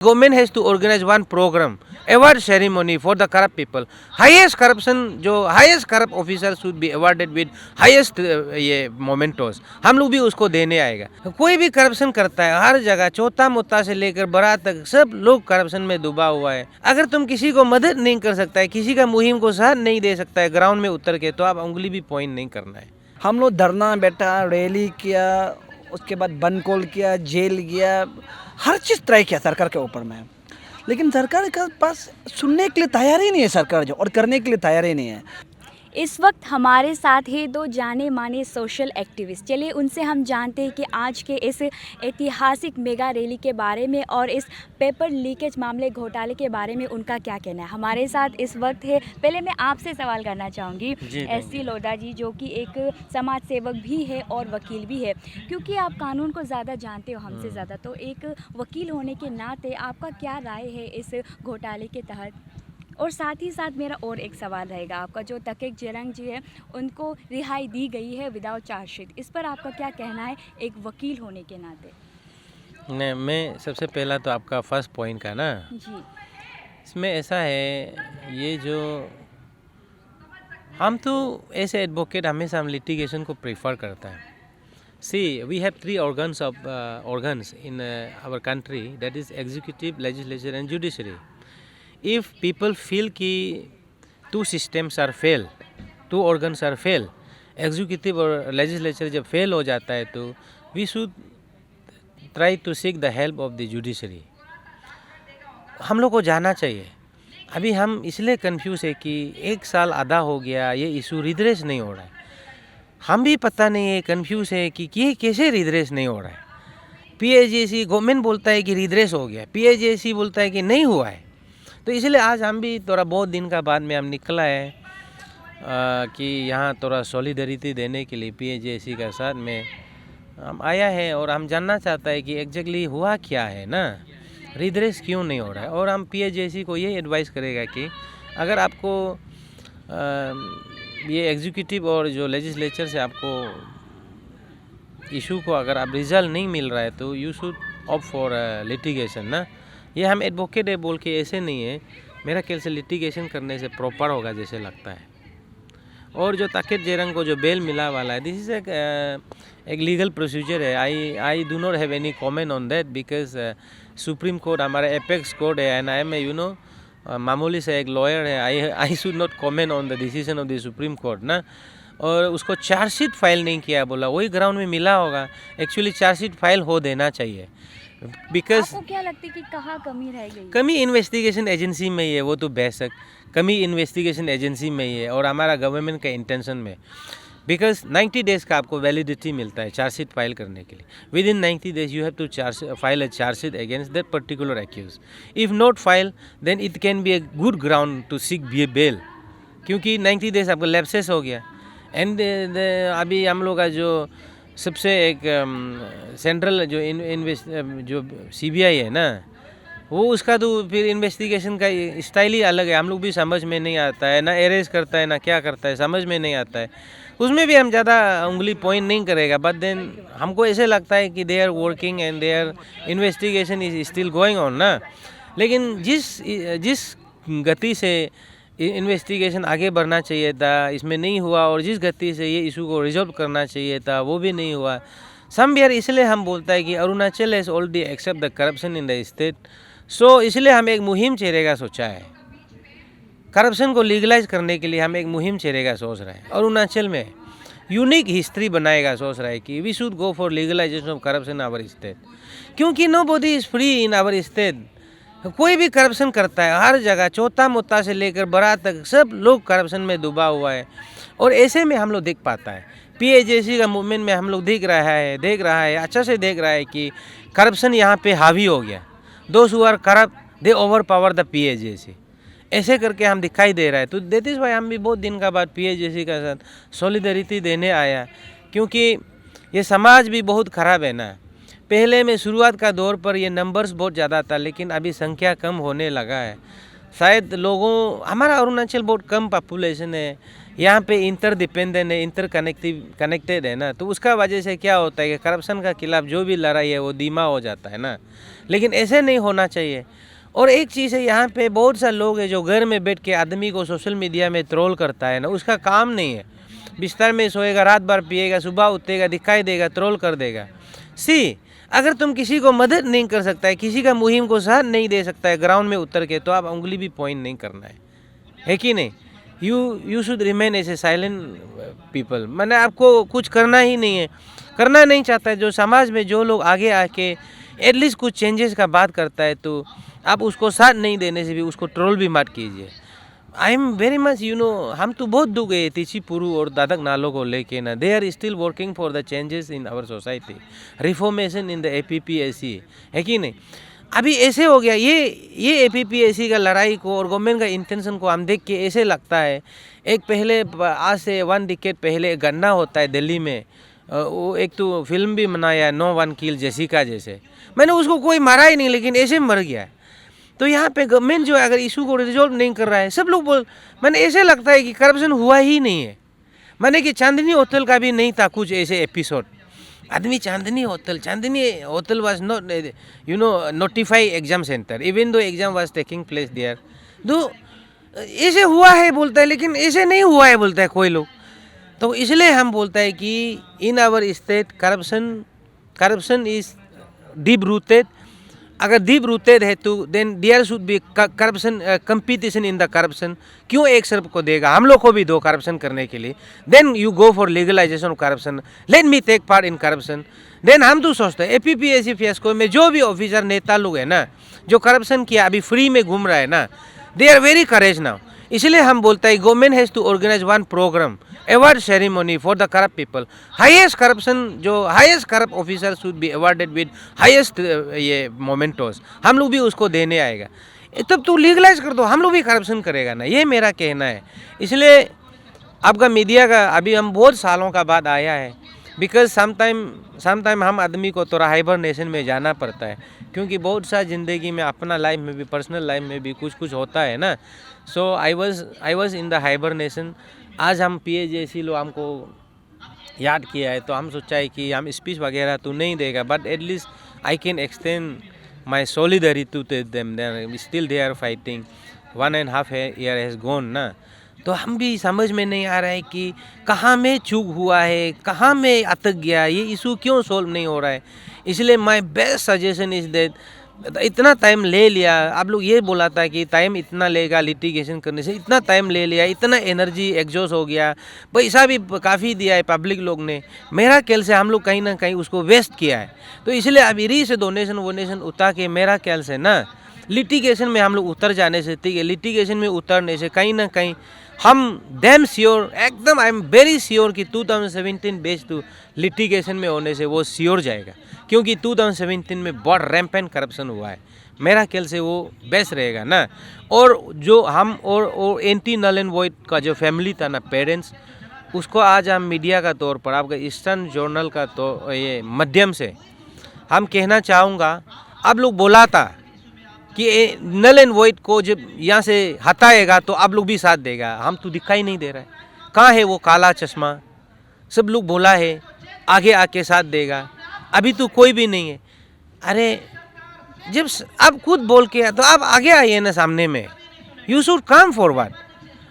Government has to organize one program, award ceremony for the corrupt people. Highest corruption जो highest corrupt officer should be awarded with highest ये mementos. हम लोग भी उसको देने आएगा. कोई भी करप्शन करता है हर जगह, छोटा मोटा से लेकर बड़ा तक सब लोग करप्शन में डूबा हुआ है. अगर तुम किसी को मदद नहीं कर सकता है, किसी का मुहिम को साथ नहीं दे सकता है ग्राउंड में उतर के, तो आप उंगली भी पॉइंट नहीं करना है. हम लोग धरना बैठा, रैली किया, उसके बाद बंद कॉल किया, जेल गया, हर चीज़ ट्राई किया सरकार के ऊपर में, लेकिन सरकार के पास सुनने के लिए तैयार ही नहीं है सरकार जो, और करने के लिए तैयार ही नहीं है. इस वक्त हमारे साथ है दो जाने माने सोशल एक्टिविस्ट. चलिए उनसे हम जानते हैं कि आज के इस ऐतिहासिक मेगा रैली के बारे में और इस पेपर लीकेज मामले घोटाले के बारे में उनका क्या कहना है. हमारे साथ इस वक्त है, पहले मैं आपसे सवाल करना चाहूँगी एससी लोधा जी, जो कि एक समाज सेवक भी है और वकील भी है, क्योंकि आप कानून को ज़्यादा जानते हो हमसे ज़्यादा, तो एक वकील होने के नाते आपका क्या राय है इस घोटाले के तहत. और साथ ही साथ मेरा और एक सवाल रहेगा आपका, जो तकेक जेरंग जी है उनको रिहाई दी गई है विदाउट चार्जशीट, इस पर आपका क्या कहना है एक वकील होने के नाते. नहीं, मैं सबसे पहला तो आपका फर्स्ट पॉइंट का ना जी, इसमें ऐसा है, ये जो हम तो ऐसे एडवोकेट हमेशा हम लिटिगेशन को प्रेफर करता है. सी we have 3 organs in our country, that is executive, legislature and judiciary. If people feel कि 2 systems are fail, 2 organs are fail, executive और legislature जब fail हो जाता है, तो we should try to seek the help of the judiciary. हम लोग को जाना चाहिए. अभी हम इसलिए कंफ्यूज है कि 1 साल आधा हो गया, ये इशू रिड्रेस नहीं हो रहा है. हम भी पता नहीं है, कंफ्यूज है कि ये कैसे रिड्रेस नहीं हो रहा है. PAJC गवर्नमेंट बोलता है कि रिड्रेस हो गया, PAJC बोलता है कि नहीं हुआ है. तो इसलिए आज हम भी थोड़ा बहुत दिन का बाद में हम निकला है कि यहाँ थोड़ा सॉलिडरिटी देने के लिए PAJC का साथ में हम आया है, और हम जानना चाहता है कि एग्जैक्टली हुआ क्या है ना, रिड्रेस क्यों नहीं हो रहा है. और हम PAJC को ये एडवाइस करेगा कि अगर आपको ये एग्जीक्यूटिव और जो लेजिस्लेचर से आपको इशू को अगर आप रिजल्ट नहीं मिल रहा है, तो you should opt for litigation ना. ये हम एडवोकेट है बोल के ऐसे नहीं है, मेरा ख्याल से लिटिगेशन करने से प्रॉपर होगा जैसे लगता है. और जो तकेक जेरंग को जो बेल मिला वाला है, दिस इज़ एक लीगल प्रोसीजर है. I do not have any comment on that, because supreme court हमारा एपेक्स कोर्ट है, and I am you know मामूली से एक लॉयर है. I should not comment on the decision of the supreme court ना. और उसको चार्जशीट फाइल नहीं किया बोला, वही ग्राउंड में मिला होगा. एक्चुअली चार्जशीट फाइल हो देना चाहिए, बिकॉज आपको क्या लगता है कि कहाँ कमी रह गई. कमी इन्वेस्टिगेशन एजेंसी में ही है, वो तो बेशक कमी इन्वेस्टिगेशन एजेंसी में ही है और हमारा गवर्नमेंट का इंटेंशन में. बिकॉज 90 डेज़ का आपको वैलिडिटी मिलता है चार्जशीट फाइल करने के लिए. Within 90 days you have to file a chargesheet against that particular accused. If not file then it can be a good ground to seek bail, क्योंकि 90 days आपका lapses हो गया. And अभी हम लोग का जो सबसे एक सेंट्रल जो CBI है ना, वो उसका तो फिर इन्वेस्टिगेशन का स्टाइल ही अलग है. हम लोग भी समझ में नहीं आता है, ना अरेस्ट करता है ना क्या करता है, समझ में नहीं आता है. उसमें भी हम ज़्यादा उंगली पॉइंट नहीं करेगा, बट देन हमको ऐसे लगता है कि they are working and their investigation is still going on ना. लेकिन जिस गति से इन्वेस्टिगेशन आगे बढ़ना चाहिए था, इसमें नहीं हुआ, और जिस गति से ये इशू को रिजॉल्व करना चाहिए था, वो भी नहीं हुआ. समवेयर इसलिए हम बोलता है कि Arunachal has already accept the corruption in the state. So इसलिए हम एक मुहिम चेहरे का सोचा है, करप्शन को लीगलाइज करने के लिए हम एक मुहिम चेहरे का सोच रहे हैं. अरुणाचल में यूनिक हिस्ट्री बनाएगा, सोच रहा है कि we should go for legalization of corruption in our state, क्योंकि nobody is free in our state. कोई भी करप्शन करता है हर जगह, छोटा मोटा से लेकर बड़ा तक सब लोग करप्शन में डूबा हुआ है. और ऐसे में हम लोग देख पाता है PAJC का मूवमेंट में हम लोग देख रहा है अच्छा से देख रहा है कि करप्शन यहाँ पे हावी हो गया. Those who are corrupt they over power the PAJC, ऐसे करके हम दिखाई दे रहा है. तो दैट इज़ वाई हम भी बहुत दिन का बाद PAJC का साथ सॉलिडरिटी देने आया, क्योंकि ये समाज भी बहुत ख़राब है ना. पहले में शुरुआत का दौर पर ये नंबर्स बहुत ज़्यादा था, लेकिन अभी संख्या कम होने लगा है. शायद लोगों, हमारा अरुणाचल बहुत कम पॉपुलेशन है, यहाँ पे इंटरडिपेंडेंट है, कनेक्टेड है ना, तो उसका वजह से क्या होता है कि करप्शन का खिलाफ जो भी लड़ाई है वो धीमा हो जाता है ना। लेकिन ऐसे नहीं होना चाहिए। और एक चीज़ है, यहाँ पे बहुत सारे लोग हैं जो घर में बैठ के आदमी को सोशल मीडिया में ट्रोल करता है ना, उसका काम नहीं है। बिस्तर में सोएगा, रात भर पिएगा, सुबह उठेगा, दिखाई देगा, ट्रोल कर देगा। अगर तुम किसी को मदद नहीं कर सकता है, किसी का मुहिम को साथ नहीं दे सकता है ग्राउंड में उतर के, तो आप उंगली भी पॉइंट नहीं करना है कि नहीं। You should remain as a silent people. मैंने आपको कुछ करना ही नहीं है, करना नहीं चाहता है। जो समाज में जो लोग आगे आके एटलीस्ट कुछ चेंजेस का बात करता है, तो आप उसको साथ नहीं देने से भी उसको ट्रोल भी मत कीजिए। आई एम वेरी मच हम तो बहुत दुख गए तिची पुरु और दादक नालों को लेके ना। They are still working for the changes in our society, reformation in the APPSC, है कि नहीं। अभी ऐसे हो गया ये APPSC का लड़ाई को और गवर्नमेंट का इंटेंशन को हम देख के ऐसे लगता है, एक पहले आज से 1 डिकेड पहले गन्ना होता है दिल्ली में, वो एक तो फिल्म भी बनाया नो वन किल जेसिका जैसे, मैंने उसको कोई मारा ही नहीं लेकिन ऐसे मर गया। तो यहाँ पे गवर्नमेंट जो है अगर इशू को रिजॉल्व नहीं कर रहा है, सब लोग मैंने ऐसे लगता है कि करप्शन हुआ ही नहीं है। मैंने कि चांदनी होटल का भी नहीं था कुछ ऐसे एपिसोड। आदमी Chandni hotel was not notify exam centre, even though exam was taking place there. तो ऐसे हुआ है बोलता है, लेकिन ऐसे नहीं हुआ है बोलता है कोई लोग। तो इसलिए हम बोलता है कि in our state corruption is deep rooted. अगर डीप रूटेड है तो then there should be corruption competition in the corruption. क्यों एक सर्प को देगा, हम लोग को भी दो करप्शन करने के लिए। Then you go for legalization of corruption, let me take part in corruption. Then हम तो सोचते हैं APPSC फियास्को में जो भी ऑफिसर नेता लोग है ना, जो करप्शन किया अभी फ्री में घूम रहा है ना, they are very courage now. इसलिए हम बोलते हैं government has to organize one program, award ceremony for the corrupt people. Highest corrupt officer should be awarded with highest ये मोमेंटोस, हम लोग भी उसको देने आएगा। तब तो लीगलाइज कर दो, हम लोग भी करप्शन करेगा ना, ये मेरा कहना है। इसलिए आपका मीडिया का अभी हम बहुत सालों का बाद आया है, बिकॉज समटाइम हम आदमी को थोड़ा हाइबरनेशन में जाना पड़ता है, क्योंकि बहुत सा ज़िंदगी में अपना लाइफ में भी पर्सनल लाइफ में भी कुछ होता है ना। So I was in the hibernation. आज हम PAJC लोग हमको याद किया है, तो हम सोचा है कि हम स्पीच वगैरह तो नहीं देगा, but at least I can extend my solidarity to them. Still they are fighting. 1.5 year has gone ना। तो हम भी समझ में नहीं आ रहा है कि कहाँ में चूक हुआ है, कहाँ में अटक गया, ये इशू क्यों सॉल्व नहीं हो रहा है। इसलिए my best suggestion is that इतना टाइम ले लिया, आप लोग ये बोला था कि टाइम इतना लेगा लिटिगेशन करने से, इतना टाइम ले लिया, इतना एनर्जी एग्जॉस्ट हो गया, पैसा भी काफ़ी दिया है पब्लिक लोग ने। मेरा ख्याल से हम लोग कहीं ना कहीं उसको वेस्ट किया है। तो इसलिए अब इरी से डोनेशन उठा के मेरा ख्याल से ना लिटिगेशन में हम लोग उतर जाने से, ठीक है, लिटिगेशन में उतरने से कहीं ना कहीं हम डैम श्योर, एकदम आई एम वेरी श्योर कि 2017 बेस्ड टू लिटिगेशन में होने से वो श्योर जाएगा, क्योंकि 2017 में बहुत रैम्पेंट करप्शन हुआ है। मेरा ख्याल से वो बेस्ट रहेगा ना। और जो हम और एंटी नल एंड वॉइड का जो फैमिली था ना, पेरेंट्स, उसको आज हम मीडिया का तौर पर, आपका ईस्टर्न जर्नल का तो ये माध्यम से हम कहना चाहूँगा, आप लोग बोला था कि नल एंड वॉइड को जब यहाँ से हटाएगा तो आप लोग भी साथ देगा, हम तो दिखाई नहीं दे रहा है। कहाँ है वो काला चश्मा? सब लोग बोला है आगे आके साथ देगा, अभी तो कोई भी नहीं है। अरे जब आप खुद बोल के तो आप आगे आइए ना सामने में, यू शुड कम फॉरवर्ड।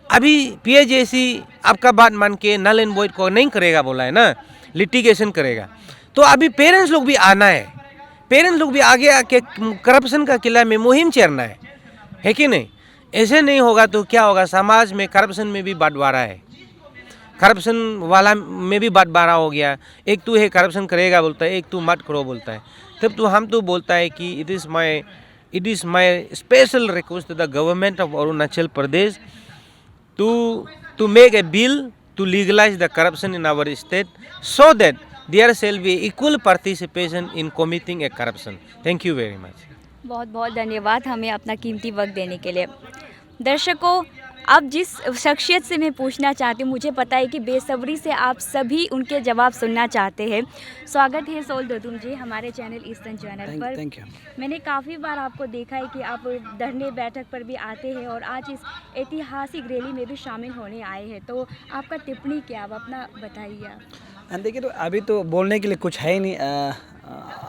अभी PAJC आपका बात मान के नल एंड वॉइड को नहीं करेगा बोला है ना, लिटिगेशन करेगा, तो अभी पेरेंट्स लोग भी आना है, पेरेंट्स लोग भी आगे आके करप्शन का किला में मुहिम चेरना है कि नहीं। ऐसे नहीं होगा तो क्या होगा, समाज में करप्शन में भी बंटवारा है, करप्शन वाला में भी बंटवारा हो गया। एक तू है करप्शन करेगा बोलता है, एक तू मत करो बोलता है। तब तो हम तो बोलता है कि it is my special request to the government of Arunachal Pradesh to make a bill to legalize the corruption in our state, so that there shall be equal participation in committing a corruption. Thank you very much. बहुत बहुत धन्यवाद हमें अपना कीमती वक्त देने के लिए। दर्शकों, अब जिस शख्सियत से मैं पूछना चाहती हूँ, मुझे पता है कि बेसब्री से आप सभी उनके जवाब सुनना चाहते हैं। स्वागत है सोल दोतुम जी हमारे चैनल ईस्टर्न चैनल पर। Thank you. मैंने काफ़ी बार आपको देखा है कि आप धरने बैठक पर भी आते हैं और आज इस ऐतिहासिक रैली में भी शामिल होने आए हैं, तो आपका टिप्पणी क्या, आप अपना बताइए आप। देखिए, तो अभी तो बोलने के लिए कुछ है ही नहीं।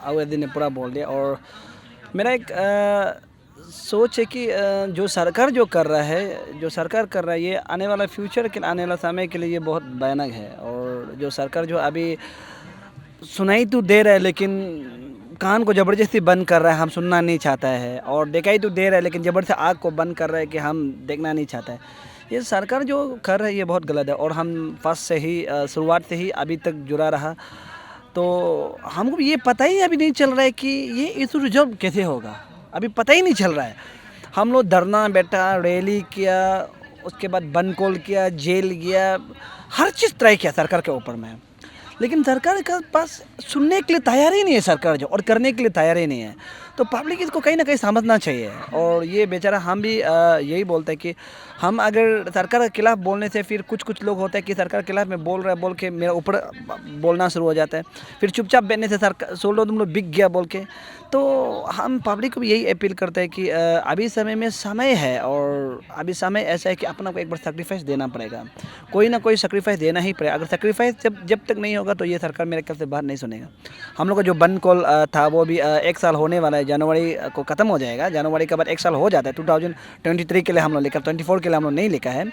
अवैध ने पूरा बोल दिया। और मेरा एक सोच है कि जो सरकार जो कर रहा है ये आने वाला फ्यूचर के आने वाला समय के लिए ये बहुत भयानक है। और जो सरकार जो अभी सुनाई तो दे रहा है लेकिन कान को ज़बरदस्ती बंद कर रहा है, हम सुनना नहीं चाहता है। और दिखाई तो दे रहा है लेकिन ज़बरदस्ती आँख को बंद कर रहा है कि हम देखना नहीं चाहता है। ये सरकार जो कर रहा है ये बहुत गलत है। और हम फर्स्ट से ही शुरुआत से ही अभी तक जुड़ा रहा, तो हमको ये पता ही अभी नहीं चल रहा है कि ये इशू रिजॉल्व कैसे होगा। अभी पता ही नहीं चल रहा है। हम लोग धरना बैठा, रैली किया, उसके बाद बंद कॉल किया, जेल गया, हर चीज़ ट्राई किया सरकार के ऊपर में, लेकिन सरकार के पास सुनने के लिए तैयार ही नहीं है सरकार जो, और करने के लिए तैयार ही नहीं है। तो पब्लिक इसको कहीं ना कहीं समझना चाहिए। और ये बेचारा हम भी यही बोलते हैं कि हम अगर सरकार के खिलाफ बोलने से फिर कुछ लोग होते हैं कि सरकार के खिलाफ में बोल रहा है बोल के मेरे ऊपर बोलना शुरू हो जाता है, फिर चुपचाप बैठने से सरकार सोल दो तुम लोग बिक गया बोल के। तो हम पब्लिक को भी यही अपील करते हैं कि अभी समय में समय है, और अभी समय ऐसा है कि अपना को एक बार सेक्रीफाइस देना पड़ेगा, कोई ना कोई सेक्रीफाइस देना ही पड़ेगा। अगर सेक्रीफाइस जब तक नहीं होगा तो ये सरकार मेरे ख्याल से बात नहीं सुनेगा। हम लोग का जो बंद कॉल था वो भी 1 साल होने वाला है, जनवरी को ख़त्म हो जाएगा। जनवरी के बाद 1 साल हो जाता है। 2023 के लिए हम लोग लिखा, 24 के लिए हम लोग नहीं लिखा है।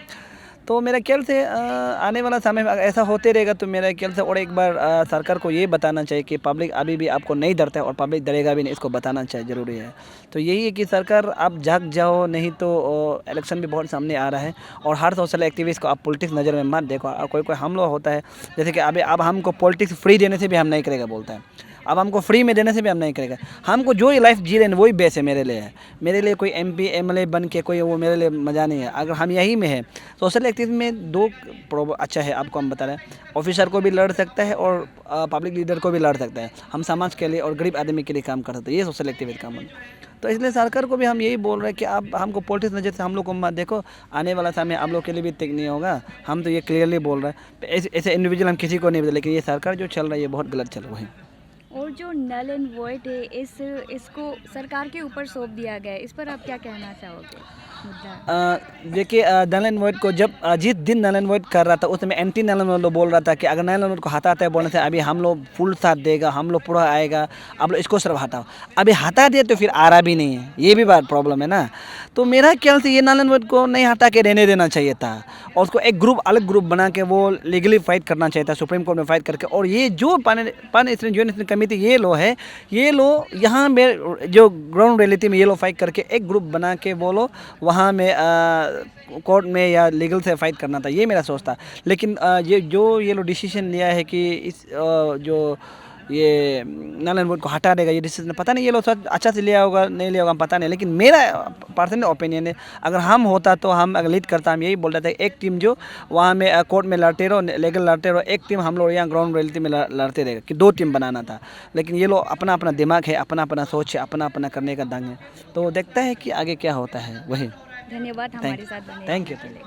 तो मेरे ख्याल से आने वाला समय में अगर ऐसा होते रहेगा तो मेरे ख्याल से और एक बार सरकार को ये बताना चाहिए कि पब्लिक अभी भी आपको नहीं डरता है और पब्लिक डरेगा भी नहीं, इसको बताना चाहिए, ज़रूरी है। तो यही है कि सरकार आप जाग जाओ, नहीं तो इलेक्शन भी बहुत सामने आ रहा है। और हर सोशल एक्टिविस्ट को आप पॉलिटिक्स नज़र में मत देखो। कोई हम लोग होता है जैसे कि अभी अब हमको पॉलिटिक्स फ्री देने से भी हम नहीं करेगा बोलता है, अब हमको फ्री में देने से भी हम नहीं करेगा। हमको जो ये लाइफ जी रहे हैं वही बेस है मेरे लिए। मेरे लिए कोई MP MLA बन के कोई वो मेरे लिए मज़ा नहीं है। अगर हम यही में है, सोशल एक्टिविटी में 2 अच्छा है, आपको हम बता रहे हैं, ऑफिसर को भी लड़ सकता है और पब्लिक लीडर को भी लड़ सकता है। हम समाज के लिए और गरीब आदमी के लिए काम कर सकते हैं, ये सोशल एक्टिविटी काम है। तो इसलिए सरकार को भी हम यही बोल रहे हैं कि आप हमको पॉलिटिक्स नज़र से हम लोग को मत देखो। आने वाला समय आप लोग के लिए भी तय नहीं होगा। हम तो ये क्लियरली बोल रहे हैं, ऐसे इंडिविजुअल हम किसी को नहीं बता, लेकिन ये सरकार जो चल रहा है ये बहुत गलत चल रहा है। और जो नल एंड वॉइड है इसको सरकार के ऊपर सौंप दिया गया है, इस पर आप क्या कहना चाहोगे मुद्दा? देखिए, नल एंड वॉइड को जब जिस दिन नल एंड वॉइड कर रहा था उस समय एंटी नल एंड वॉइड बोल रहा था कि अगर नल एंड वॉइड को हटाता है बोलने से अभी हम लोग फुल साथ देगा, हम लोग पूरा आएगा, आप लोग इसको सिर्फ हटाओ। अभी हटा दिया तो फिर आ रहा भी नहीं है, ये भी बात प्रॉब्लम है ना। तो मेरा ख्याल से ये नल एंड वॉइड को नहीं हटा के रहने देना चाहिए था, और उसको एक ग्रुप अलग ग्रुप बना के वो लीगली फाइट करना चाहिए था, सुप्रीम कोर्ट में फाइट करके। और ये जो पान ज्वाइंट कमेटी ये लो है, ये लो यहाँ में जो ग्राउंड रियलिटी में ये लो फाइट करके एक ग्रुप बना के बोलो वहाँ में कोर्ट में या लीगल से फाइट करना था, ये मेरा सोच था। लेकिन ये लो डिसीजन लिया है कि इस जो ये नल एंड वॉइड को हटा देगा, ये डिसीजन पता नहीं ये लोग अच्छा से लिया होगा नहीं लिया होगा पता नहीं, लेकिन मेरा पर्सनल ओपिनियन है अगर हम होता तो हम अगर लीड करता हम यही बोल रहे थे, एक टीम जो वहाँ में कोर्ट में लड़ते रहो, लीगल लड़ते रहो, एक टीम हम लोग यहाँ ग्राउंड रियलिटी में लड़ते रहेगा, कि 2 टीम बनाना था। लेकिन ये लोग अपना अपना दिमाग है, अपना अपना सोच है, अपना अपना करने का दंग है। तो देखता है कि आगे क्या होता है। वही धन्यवाद हमारे साथ बने थैंक यू। रहने के लिए।